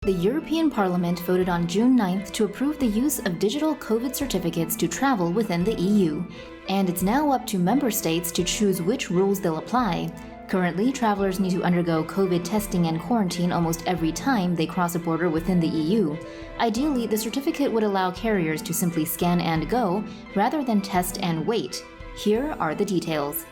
The European Parliament voted on June 9th to approve the use of digital COVID certificates to travel within the EU, and it's now up to member states to choose which rules they'll apply. Currently, travelers need to undergo COVID testing and quarantine almost every time they cross a border within the EU. Ideally, the certificate would allow carriers to simply scan and go, rather than test and wait. Here are the details.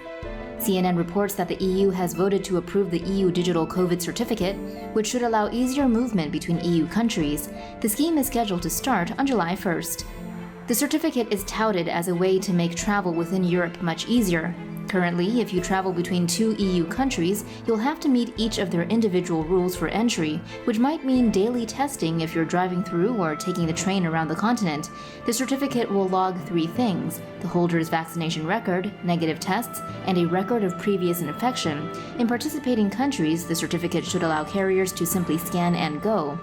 CNN reports that the EU has voted to approve the EU Digital COVID Certificate, which should allow easier movement between EU countries. The scheme is scheduled to start on July 1st. The certificate is touted as a way to make travel within Europe much easier. Currently, if you travel between two EU countries, you'll have to meet each of their individual rules for entry, which might mean daily testing if you're driving through or taking the train around the continent. The certificate will log 3 things: the holder's vaccination record, negative tests, and a record of previous infection. In participating countries, the certificate should allow carriers to simply scan and go.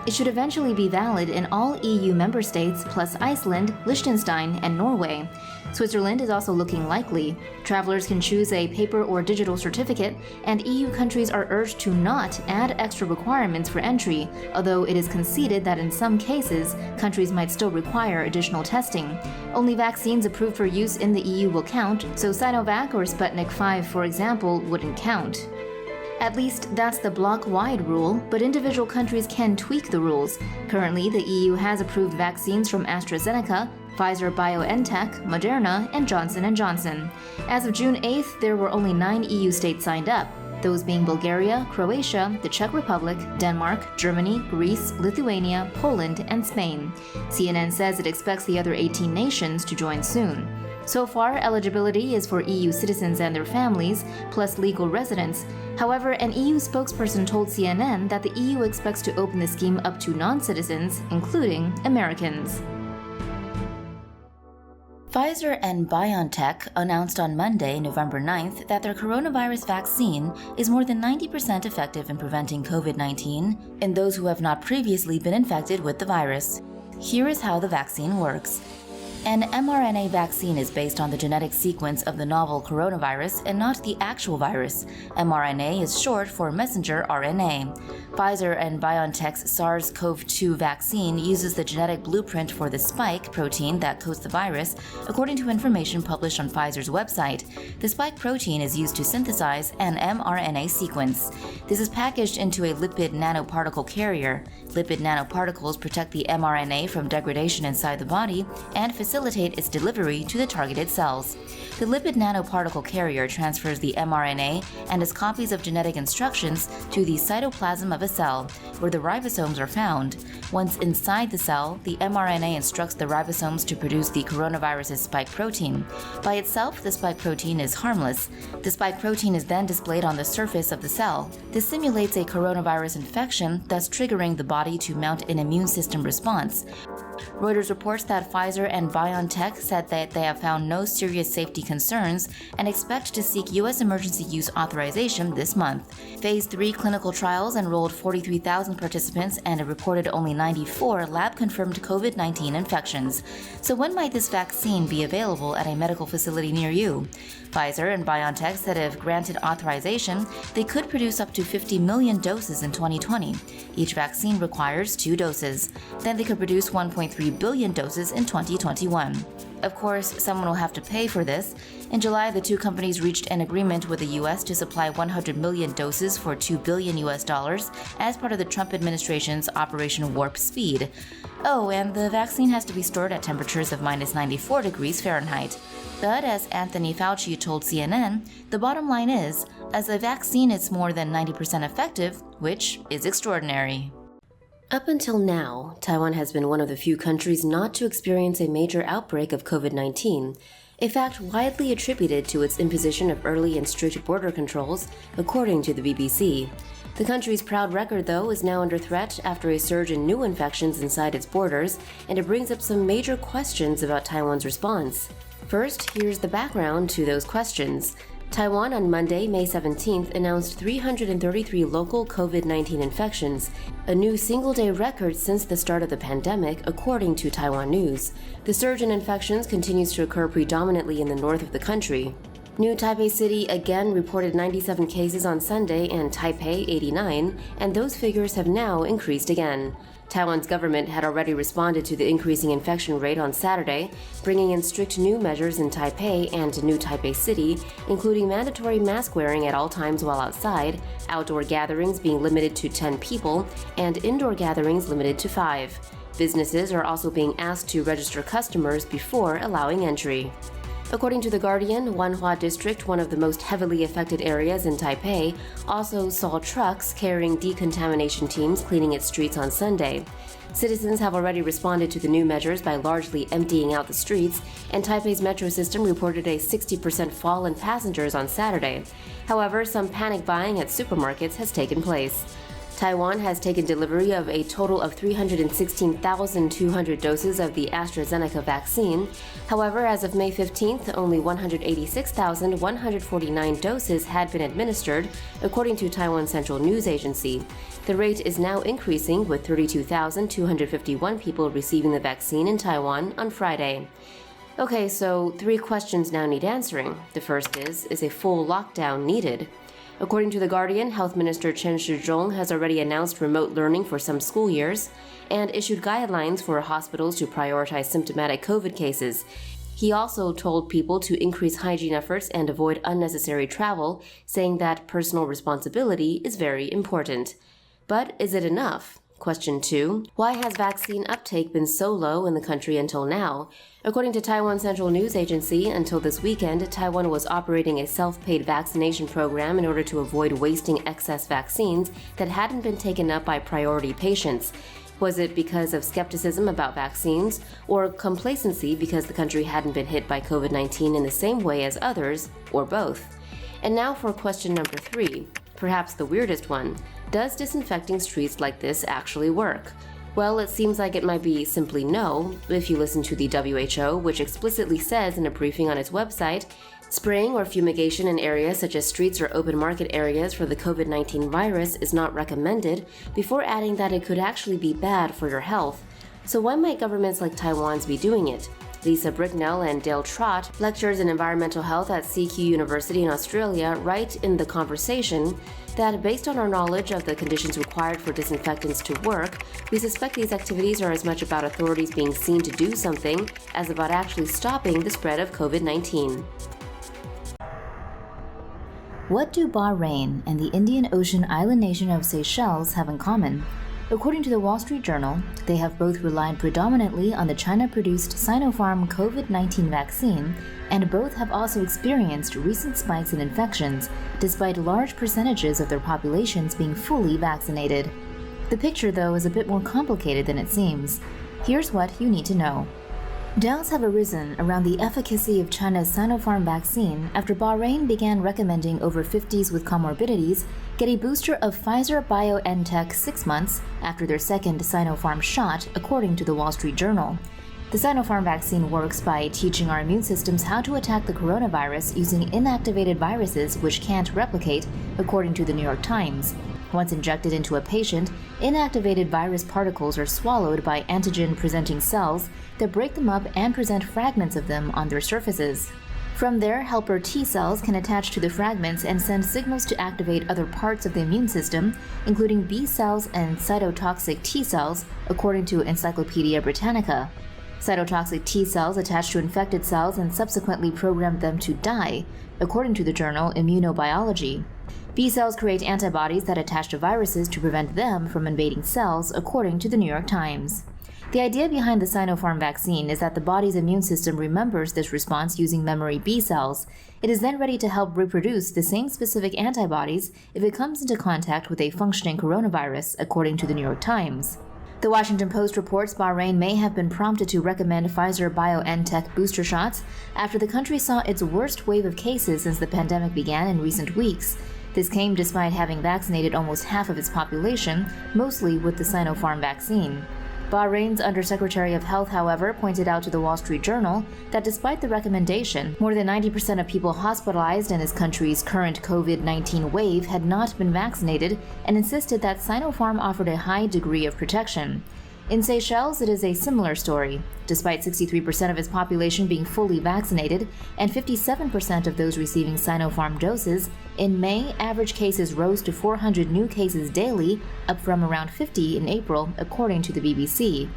It should eventually be valid in all EU member states plus Iceland, Liechtenstein, and Norway. Switzerland is also looking likely. Travelers can choose a paper or digital certificate, and EU countries are urged to not add extra requirements for entry, although it is conceded that in some cases, countries might still require additional testing. Only vaccines approved for use in the EU will count, so Sinovac or Sputnik V, for example, wouldn't count. At least that's the bloc-wide rule, but individual countries can tweak the rules. Currently, the EU has approved vaccines from AstraZeneca, Pfizer and Biotechs, Moderna, and Johnson Johnson. As of June 8th, there were only 9 EU states signed up, those being Bulgaria, Croatia, the Czech Republic, Denmark, Germany, Greece, Lithuania, Poland, and Spain. CNN says it expects the other 18 nations to join soon. So far, eligibility is for EU citizens and their families, plus legal residents. However, an EU spokesperson told CNN that the EU expects to open the scheme up to non-citizens, including Americans. Pfizer and BioNTech announced on Monday, November 9th, that their coronavirus vaccine is more than 90% effective in preventing COVID-19 in those who have not previously been infected with the virus. Here is how the vaccine works. An mRNA vaccine is based on the genetic sequence of the novel coronavirus and not the actual virus. mRNA is short for messenger RNA. Pfizer and BioNTech's SARS-CoV-2 vaccine uses the genetic blueprint for the spike protein that codes the virus, according to information published on Pfizer's website. The spike protein is used to synthesize an mRNA sequence. This is packaged into a lipid nanoparticle carrier. Lipid nanoparticles protect the mRNA from degradation inside the body and facilitate its delivery to the targeted cells. The lipid nanoparticle carrier transfers the mRNA and its copies of genetic instructions to the cytoplasm of a cell, where the ribosomes are found. Once inside the cell, the mRNA instructs the ribosomes to produce the coronavirus's spike protein. By itself, the spike protein is harmless. The spike protein is then displayed on the surface of the cell. This simulates a coronavirus infection, thus triggering the body to mount an immune system response. Reuters reports that Pfizer and BioNTech said that they have found no serious safety concerns and expect to seek U.S. emergency use authorization this month. Phase 3 clinical trials enrolled 43,000 participants and it reported only 94 lab-confirmed COVID-19 infections. So when might this vaccine be available at a medical facility near you? Pfizer and BioNTech said if granted authorization, they could produce up to 50 million doses in 2020. Each vaccine requires 2 doses. Then they could produce 1.3 billion doses in 2021. Of course, someone will have to pay for this. In July, the two companies reached an agreement with the U.S. to supply 100 million doses for $2 billion as part of the Trump administration's Operation Warp Speed. Oh, and the vaccine has to be stored at temperatures of minus 94 degrees Fahrenheit. But as Anthony Fauci told CNN, the bottom line is, as a vaccine is more than 90% effective, which is extraordinary. Up until now, Taiwan has been one of the few countries not to experience a major outbreak of COVID-19, a fact widely attributed to its imposition of early and strict border controls, according to the BBC. The country's proud record, though, is now under threat after a surge in new infections inside its borders, and it brings up some major questions about Taiwan's response. First, here's the background to those questions. Taiwan on Monday, May 17th, announced 333 local COVID-19 infections, a new single-day record since the start of the pandemic, according to Taiwan News. The surge in infections continues to occur predominantly in the north of the country. New Taipei City again reported 97 cases on Sunday and Taipei 89, and those figures have now increased again. Taiwan's government had already responded to the increasing infection rate on Saturday, bringing in strict new measures in Taipei and New Taipei City, including mandatory mask wearing at all times while outside, outdoor gatherings being limited to 10 people, and indoor gatherings limited to 5. Businesses are also being asked to register customers before allowing entry. According to The Guardian, Wanhua District, one of the most heavily affected areas in Taipei, also saw trucks carrying decontamination teams cleaning its streets on Sunday. Citizens have already responded to the new measures by largely emptying out the streets, and Taipei's metro system reported a 60% fall in passengers on Saturday. However, some panic buying at supermarkets has taken place. Taiwan has taken delivery of a total of 316,200 doses of the AstraZeneca vaccine. However, as of May 15th, only 186,149 doses had been administered, according to Taiwan Central News Agency. The rate is now increasing, with 32,251 people receiving the vaccine in Taiwan on Friday. Okay, so 3 questions now need answering. The first is a full lockdown needed? According to The Guardian, Health Minister Chen Shizhong has already announced remote learning for some school years and issued guidelines for hospitals to prioritize symptomatic COVID cases. He also told people to increase hygiene efforts and avoid unnecessary travel, saying that personal responsibility is very important. But is it enough? Question 2. Why has vaccine uptake been so low in the country until now? According to Taiwan Central News Agency, until this weekend, Taiwan was operating a self-paid vaccination program in order to avoid wasting excess vaccines that hadn't been taken up by priority patients. Was it because of skepticism about vaccines, or complacency because the country hadn't been hit by COVID-19 in the same way as others, or both? And now for question number 3, perhaps the weirdest one. Does disinfecting streets like this actually work? Well, it seems like it might be simply no, if you listen to the WHO, which explicitly says in a briefing on its website, spraying or fumigation in areas such as streets or open market areas for the COVID-19 virus is not recommended, before adding that it could actually be bad for your health. So why might governments like Taiwan's be doing it? Lisa Bricknell and Dale Trott, lecturers in environmental health at CQ University in Australia, write in The Conversation that based on our knowledge of the conditions required for disinfectants to work, we suspect these activities are as much about authorities being seen to do something as about actually stopping the spread of COVID-19. What do Bahrain and the Indian Ocean island nation of Seychelles have in common? According to the Wall Street Journal, they have both relied predominantly on the China-produced Sinopharm COVID-19 vaccine, and both have also experienced recent spikes in infections, despite large percentages of their populations being fully vaccinated. The picture, though, is a bit more complicated than it seems. Here's what you need to know. Doubts have arisen around the efficacy of China's Sinopharm vaccine after Bahrain began recommending over 50s with comorbidities get a booster of Pfizer and Biotechs 6 months after their second Sinopharm shot, according to the Wall Street Journal. The Sinopharm vaccine works by teaching our immune systems how to attack the coronavirus using inactivated viruses which can't replicate, according to the New York Times. Once injected into a patient, inactivated virus particles are swallowed by antigen-presenting cells that break them up and present fragments of them on their surfaces. From there, helper T cells can attach to the fragments and send signals to activate other parts of the immune system, including B cells and cytotoxic T cells, according to Encyclopedia Britannica. Cytotoxic T cells attach to infected cells and subsequently program them to die, according to the journal Immunobiology. B cells create antibodies that attach to viruses to prevent them from invading cells, according to the New York Times. The idea behind the Sinopharm vaccine is that the body's immune system remembers this response using memory B cells. It is then ready to help reproduce the same specific antibodies if it comes into contact with a functioning coronavirus, according to the New York Times. The Washington Post reports Bahrain may have been prompted to recommend Pfizer and Biotech booster shots after the country saw its worst wave of cases since the pandemic began in recent weeks. This came despite having vaccinated almost half of its population, mostly with the Sinopharm vaccine. Bahrain's Undersecretary of Health, however, pointed out to the Wall Street Journal that despite the recommendation, more than 90% of people hospitalized in this country's current COVID-19 wave had not been vaccinated and insisted that Sinopharm offered a high degree of protection. In Seychelles, it is a similar story. Despite 63% of its population being fully vaccinated and 57% of those receiving Sinopharm doses, in May, average cases rose to 400 new cases daily, up from around 50 in April, according to the BBC.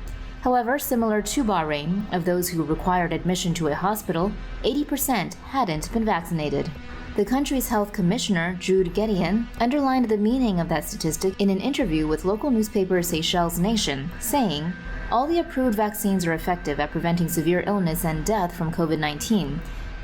However, similar to Bahrain, of those who required admission to a hospital, 80% hadn't been vaccinated. The country's health commissioner, Jude Gedeon, underlined the meaning of that statistic in an interview with local newspaper Seychelles Nation, saying, "All the approved vaccines are effective at preventing severe illness and death from COVID-19.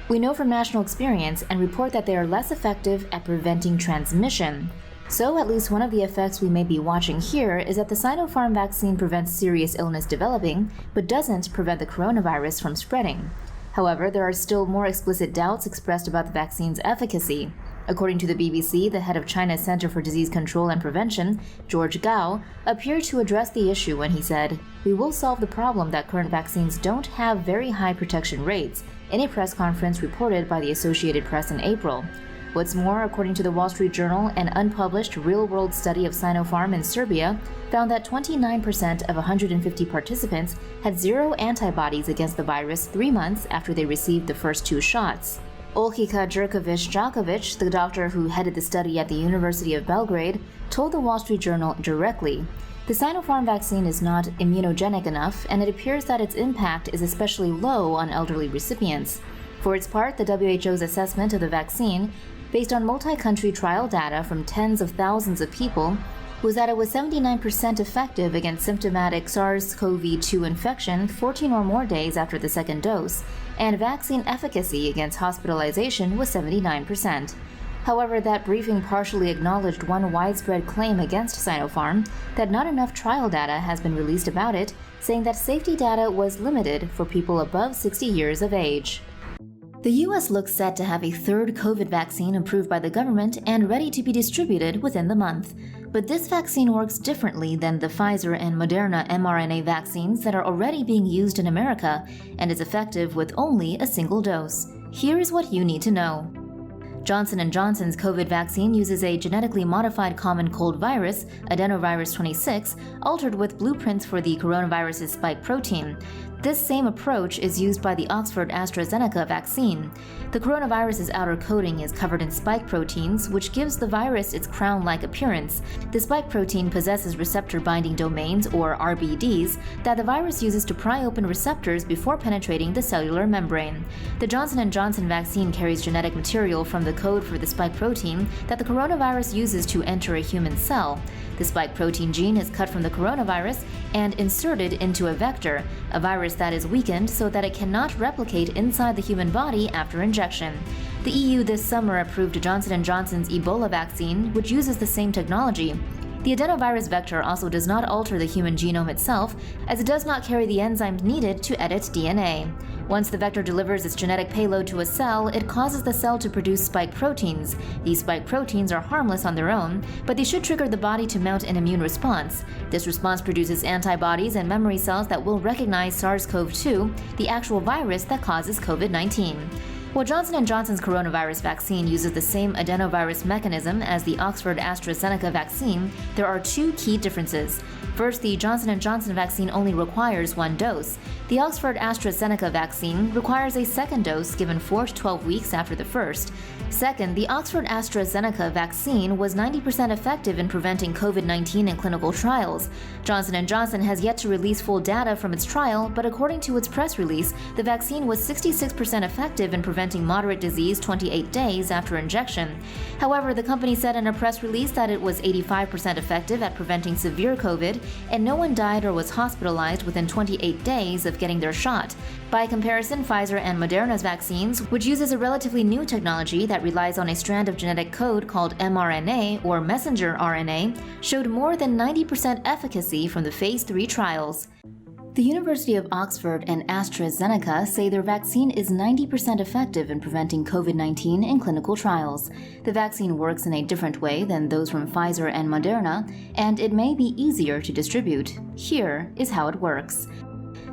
We know from national experience and report that they are less effective at preventing transmission. So at least one of the effects we may be watching here is that the Sinopharm vaccine prevents serious illness developing, but doesn't prevent the coronavirus from spreading." However, there are still more explicit doubts expressed about the vaccine's efficacy. According to the BBC, the head of China's Center for Disease Control and Prevention, George Gao, appeared to address the issue when he said, "We will solve the problem that current vaccines don't have very high protection rates," in a press conference reported by the Associated Press in April. What's more, according to the Wall Street Journal, an unpublished real-world study of Sinopharm in Serbia found that 29% of 150 participants had zero antibodies against the virus 3 months after they received the first 2 shots. Olgica Jerkovic-Jakovic, the doctor who headed the study at the University of Belgrade, told the Wall Street Journal directly, "The Sinopharm vaccine is not immunogenic enough, and it appears that its impact is especially low on elderly recipients." For its part, the WHO's assessment of the vaccine, based on multi-country trial data from tens of thousands of people, was that it was 79% effective against symptomatic SARS-CoV-2 infection 14 or more days after the second dose, and vaccine efficacy against hospitalization was 79%. However, that briefing partially acknowledged one widespread claim against Sinopharm, that not enough trial data has been released about it, saying that safety data was limited for people above 60 years of age. The U.S. looks set to have a third COVID vaccine approved by the government and ready to be distributed within the month. But this vaccine works differently than the Pfizer and Moderna mRNA vaccines that are already being used in America and is effective with only a single dose. Here is what you need to know. Johnson & Johnson's COVID vaccine uses a genetically modified common cold virus, adenovirus 26, altered with blueprints for the coronavirus's spike protein. This same approach is used by the Oxford AstraZeneca vaccine. The coronavirus's outer coating is covered in spike proteins, which gives the virus its crown-like appearance. The spike protein possesses receptor binding domains, or RBDs, that the virus uses to pry open receptors before penetrating the cellular membrane. The Johnson & Johnson vaccine carries genetic material from the code for the spike protein that the coronavirus uses to enter a human cell. The spike protein gene is cut from the coronavirus and inserted into a vector, a virus that is weakened so that it cannot replicate inside the human body after injection. The EU this summer approved Johnson & Johnson's Ebola vaccine, which uses the same technology. The adenovirus vector also does not alter the human genome itself, as it does not carry the enzymes needed to edit DNA. Once the vector delivers its genetic payload to a cell, it causes the cell to produce spike proteins. These spike proteins are harmless on their own, but they should trigger the body to mount an immune response. This response produces antibodies and memory cells that will recognize SARS-CoV-2, the actual virus that causes COVID-19. While Johnson & Johnson's coronavirus vaccine uses the same adenovirus mechanism as the Oxford AstraZeneca vaccine, there are 2 key differences. First, the Johnson & Johnson vaccine only requires 1 dose. The Oxford AstraZeneca vaccine requires a second dose given 4 to 12 weeks after the first. Second, the Oxford AstraZeneca vaccine was 90% effective in preventing COVID-19 in clinical trials. Johnson & Johnson has yet to release full data from its trial, but according to its press release, the vaccine was 66% effective in preventing moderate disease 28 days after injection. However, the company said in a press release that it was 85% effective at preventing severe COVID, and no one died or was hospitalized within 28 days of getting their shot. By comparison, Pfizer and Moderna's vaccines, which uses a relatively new technology that relies on a strand of genetic code called mRNA or messenger RNA, showed more than 90% efficacy from the Phase 3 trials. The University of Oxford and AstraZeneca say their vaccine is 90% effective in preventing COVID-19 in clinical trials. The vaccine works in a different way than those from Pfizer and Moderna, and it may be easier to distribute. Here is how it works.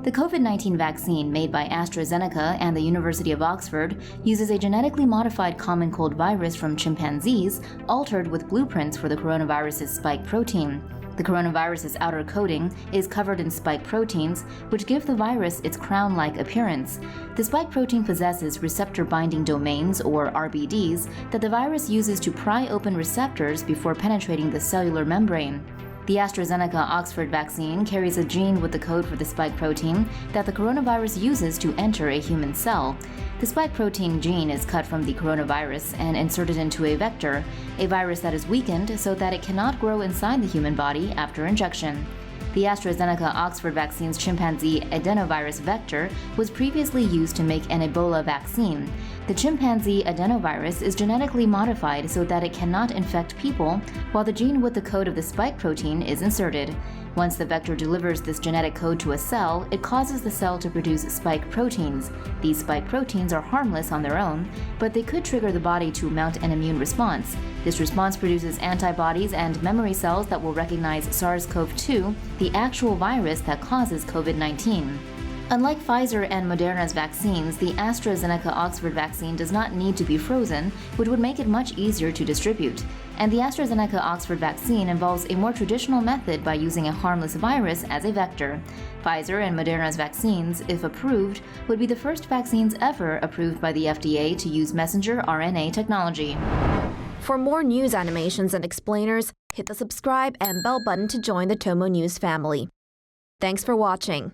The COVID-19 vaccine made by AstraZeneca and the University of Oxford uses a genetically modified common cold virus from chimpanzees, altered with blueprints for the coronavirus's spike protein. The coronavirus's outer coating is covered in spike proteins, which give the virus its crown-like appearance. The spike protein possesses receptor binding domains, or RBDs, that the virus uses to pry open receptors before penetrating the cellular membrane. The AstraZeneca Oxford vaccine carries a gene with the code for the spike protein that the coronavirus uses to enter a human cell. The spike protein gene is cut from the coronavirus and inserted into a vector, a virus that is weakened so that it cannot grow inside the human body after injection. The AstraZeneca Oxford vaccine's chimpanzee adenovirus vector was previously used to make an Ebola vaccine. The chimpanzee adenovirus is genetically modified so that it cannot infect people, while the gene with the code of the spike protein is inserted. Once the vector delivers this genetic code to a cell, it causes the cell to produce spike proteins. These spike proteins are harmless on their own, but they could trigger the body to mount an immune response. This response produces antibodies and memory cells that will recognize SARS-CoV-2, the actual virus that causes COVID-19. Unlike Pfizer and Moderna's vaccines, the AstraZeneca Oxford vaccine does not need to be frozen, which would make it much easier to distribute. And the AstraZeneca Oxford vaccine involves a more traditional method by using a harmless virus as a vector. Pfizer and Moderna's vaccines, if approved, would be the first vaccines ever approved by the FDA to use messenger RNA technology. For more news animations and explainers, hit the subscribe and bell button to join the TomoNews family. Thanks for watching.